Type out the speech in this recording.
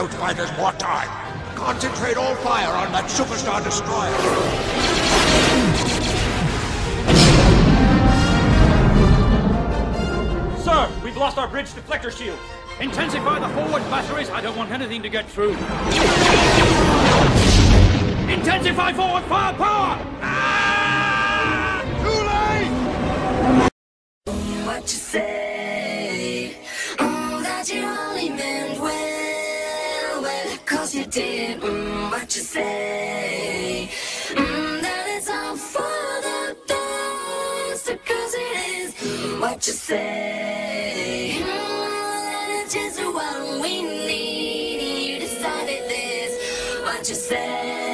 those fighters more time. Concentrate all fire on that Superstar Destroyer. Sir, we've lost our bridge deflector shield. Intensify the forward batteries. I don't want anything to get through. Intensify forward firepower! Too late! What you say? That you only meant well, 'cause you did. What you say? That it's all for the best, 'cause it is. What you say? That it's just what we need. You decided this. What you say?